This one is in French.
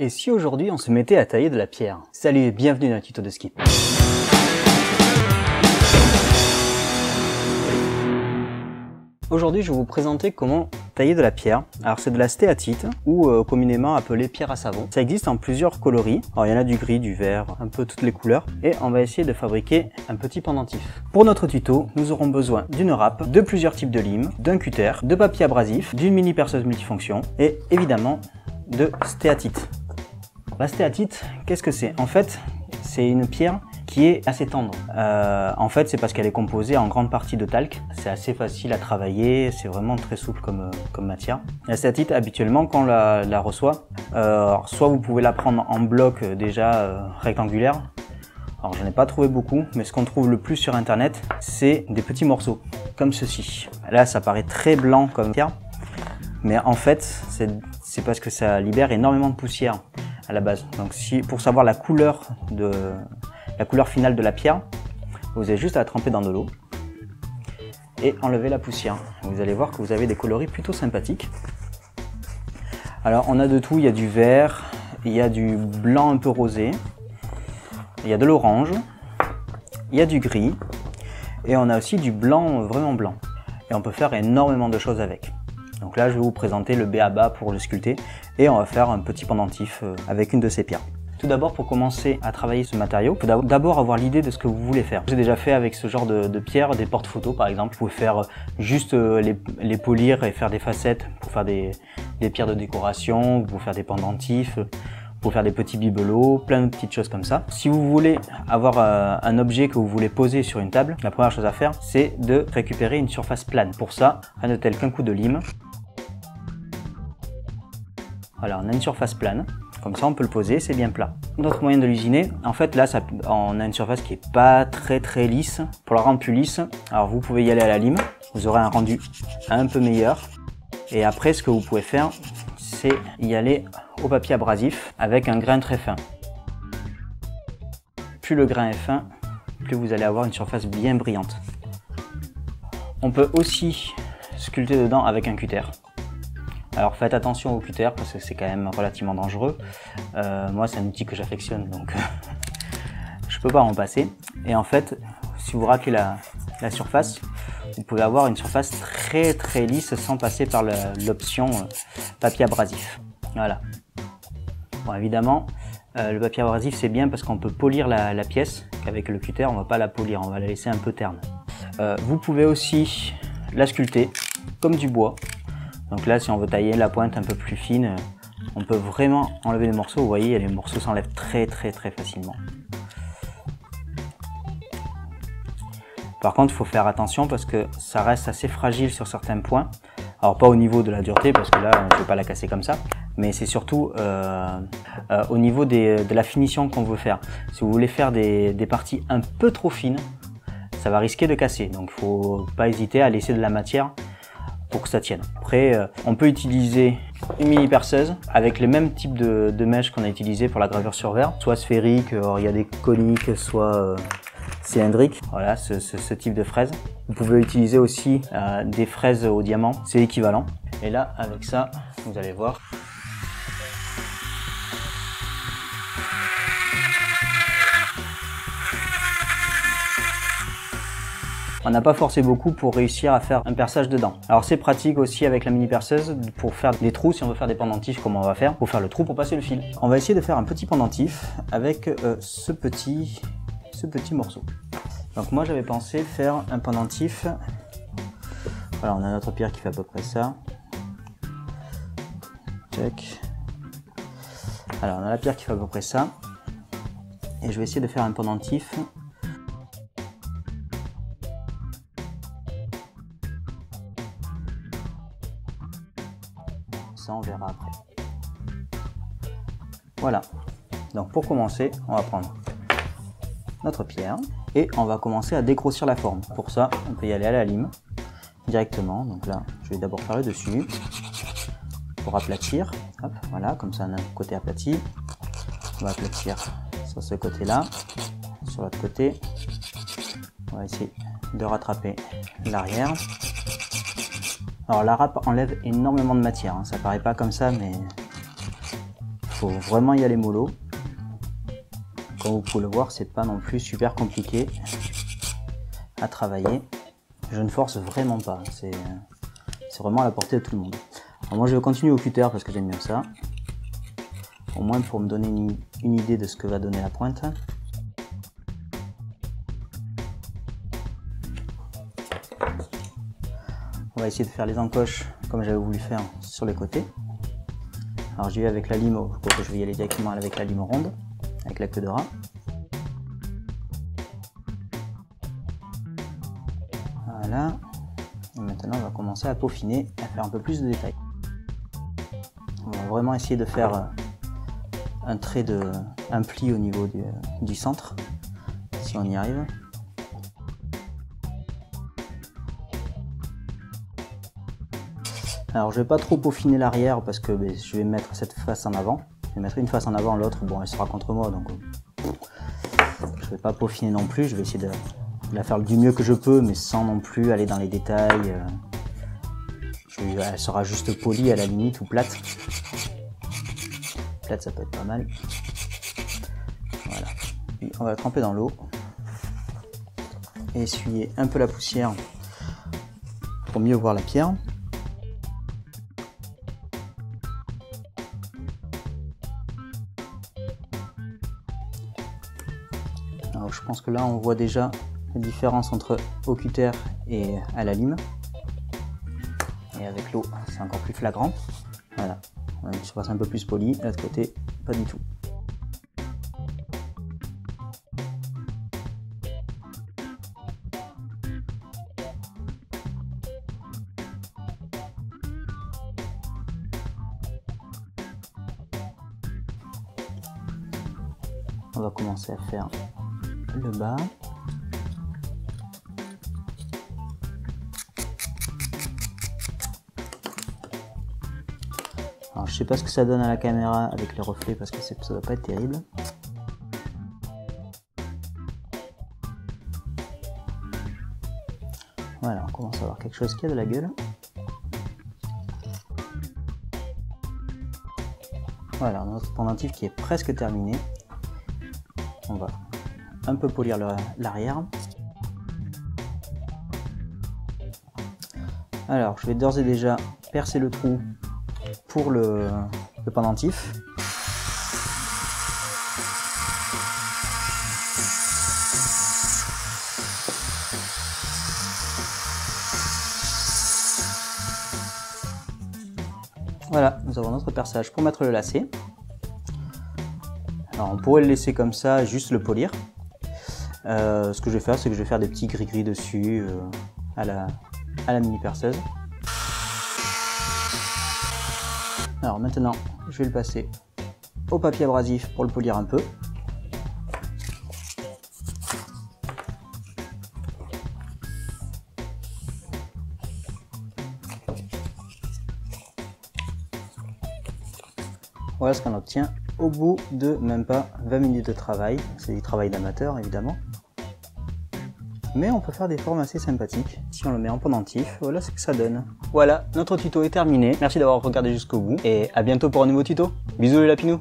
Et si aujourd'hui on se mettait à tailler de la pierre? Salut et bienvenue dans le tuto de Skip. Aujourd'hui je vais vous présenter comment tailler de la pierre. Alors c'est de la stéatite ou communément appelée pierre à savon. Ça existe en plusieurs coloris. Alors il y en a du gris, du vert, un peu toutes les couleurs. Et on va essayer de fabriquer un petit pendentif. Pour notre tuto, nous aurons besoin d'une râpe, de plusieurs types de limes, d'un cutter, de papier abrasif, d'une mini perceuse multifonction et évidemment de stéatite. La stéatite, qu'est-ce que c'est? En fait, c'est une pierre qui est assez tendre. En fait, c'est parce qu'elle est composée en grande partie de talc. C'est assez facile à travailler, c'est vraiment très souple comme matière. La stéatite, habituellement, quand on la reçoit, soit vous pouvez la prendre en bloc déjà rectangulaire. Alors, je n'ai pas trouvé beaucoup, mais ce qu'on trouve le plus sur Internet, c'est des petits morceaux, comme ceci. Là, ça paraît très blanc comme pierre, mais en fait, c'est parce que ça libère énormément de poussière à la base. Donc pour savoir la couleur finale de la pierre, vous avez juste à la tremper dans de l'eau et enlever la poussière. Vous allez voir que vous avez des coloris plutôt sympathiques. Alors on a de tout, il y a du vert, il y a du blanc un peu rosé, il y a de l'orange, il y a du gris et on a aussi du blanc vraiment blanc. Et on peut faire énormément de choses avec. Donc là, je vais vous présenter le b.a-ba pour le sculpter et on va faire un petit pendentif avec une de ces pierres. Tout d'abord, pour commencer à travailler ce matériau, il faut d'abord avoir l'idée de ce que vous voulez faire. J'ai déjà fait avec ce genre de pierres des porte-photos par exemple. Vous pouvez faire juste les polir et faire des facettes pour faire des pierres de décoration, vous pouvez faire des pendentifs, vous pouvez faire des petits bibelots, plein de petites choses comme ça. Si vous voulez avoir un objet que vous voulez poser sur une table, la première chose à faire, c'est de récupérer une surface plane. Pour ça, rien de tel qu'un coup de lime. Voilà, on a une surface plane, comme ça on peut le poser, c'est bien plat. D'autres moyens de l'usiner, en fait là on a une surface qui est pas très lisse. Pour la rendre plus lisse, alors vous pouvez y aller à la lime, vous aurez un rendu un peu meilleur. Et après ce que vous pouvez faire, c'est y aller au papier abrasif avec un grain très fin. Plus le grain est fin, plus vous allez avoir une surface bien brillante. On peut aussi sculpter dedans avec un cutter. Alors faites attention au cutter parce que c'est quand même relativement dangereux. Moi c'est un outil que j'affectionne donc je peux pas en passer. Et en fait, si vous raclez la surface, vous pouvez avoir une surface très lisse sans passer par l'option papier abrasif. Voilà. Bon évidemment, le papier abrasif c'est bien parce qu'on peut polir la pièce. Avec le cutter on va pas la polir, on va la laisser un peu terne. Vous pouvez aussi la sculpter comme du bois. Donc là, si on veut tailler la pointe un peu plus fine, on peut vraiment enlever les morceaux. Vous voyez, les morceaux s'enlèvent très facilement. Par contre, il faut faire attention parce que ça reste assez fragile sur certains points. Alors pas au niveau de la dureté parce que là, on ne peut pas la casser comme ça. Mais c'est surtout au niveau de la finition qu'on veut faire. Si vous voulez faire des parties un peu trop fines, ça va risquer de casser. Donc il ne faut pas hésiter à laisser de la matière pour que ça tienne. Après, on peut utiliser une mini perceuse avec le même type de mèche qu'on a utilisé pour la gravure sur verre, soit sphérique, il y a des coniques, soit cylindriques. Voilà, ce type de fraise. Vous pouvez utiliser aussi des fraises au diamant, c'est équivalent. Et là, avec ça, vous allez voir. On n'a pas forcé beaucoup pour réussir à faire un perçage dedans. Alors c'est pratique aussi avec la mini perceuse pour faire des trous si on veut faire des pendentifs comme on va faire, pour faire le trou pour passer le fil. On va essayer de faire un petit pendentif avec ce petit morceau. Donc moi j'avais pensé faire un pendentif. Voilà, on a notre pierre qui fait à peu près ça. Check. Alors on a la pierre qui fait à peu près ça. Et je vais essayer de faire un pendentif. Ça on verra après. Voilà. Donc pour commencer, on va prendre notre pierre et on va commencer à dégrossir la forme. Pour ça, on peut y aller à la lime directement. Donc là, je vais d'abord faire le dessus pour aplatir. Hop, voilà, comme ça on a un côté aplati. On va aplatir sur ce côté-là, sur l'autre côté. On va essayer de rattraper l'arrière. Alors la râpe enlève énormément de matière, hein. Ça paraît pas comme ça, mais faut vraiment y aller mollo. Comme vous pouvez le voir, c'est pas non plus super compliqué à travailler. Je ne force vraiment pas, c'est vraiment à la portée de tout le monde. Alors moi je vais continuer au cutter parce que j'aime bien ça. Au moins pour me donner une idée de ce que va donner la pointe. On va essayer de faire les encoches comme j'avais voulu faire sur les côtés. Alors j'y vais avec la lime, je crois que je vais y aller directement avec la lime ronde, avec la queue de rat. Voilà. Et maintenant on va commencer à peaufiner, à faire un peu plus de détails. On va vraiment essayer de faire un pli au niveau du centre, si on y arrive. Alors je vais pas trop peaufiner l'arrière parce que je vais mettre cette face en avant. Je vais mettre une face en avant, l'autre, bon, elle sera contre moi, donc je vais pas peaufiner non plus. Je vais essayer de la faire du mieux que je peux, mais sans non plus aller dans les détails. Elle sera juste polie à la limite ou plate. Plate, ça peut être pas mal. Voilà. Puis on va la tremper dans l'eau et essuyer un peu la poussière pour mieux voir la pierre. Alors je pense que là on voit déjà la différence entre au cutter et à la lime. Et avec l'eau c'est encore plus flagrant. Voilà, on a une surface un peu plus polie, de l'autre côté pas du tout. On va commencer à faire le bas. Alors je sais pas ce que ça donne à la caméra avec les reflets parce que ça doit pas être terrible. Voilà, on commence à avoir quelque chose qui a de la gueule. Voilà, notre pendentif qui est presque terminé. On va un peu polir l'arrière. Alors, je vais d'ores et déjà percer le trou pour le pendentif. Voilà, nous avons notre perçage pour mettre le lacet. Alors on pourrait le laisser comme ça, juste le polir. Ce que je vais faire, c'est que je vais faire des petits gris-gris dessus à la mini perceuse. Alors maintenant, je vais le passer au papier abrasif pour le polir un peu. Voilà ce qu'on obtient au bout de même pas 20 minutes de travail. C'est du travail d'amateur évidemment. Mais on peut faire des formes assez sympathiques. Si on le met en pendentif, voilà ce que ça donne. Voilà, notre tuto est terminé. Merci d'avoir regardé jusqu'au bout et à bientôt pour un nouveau tuto. Bisous les lapinous!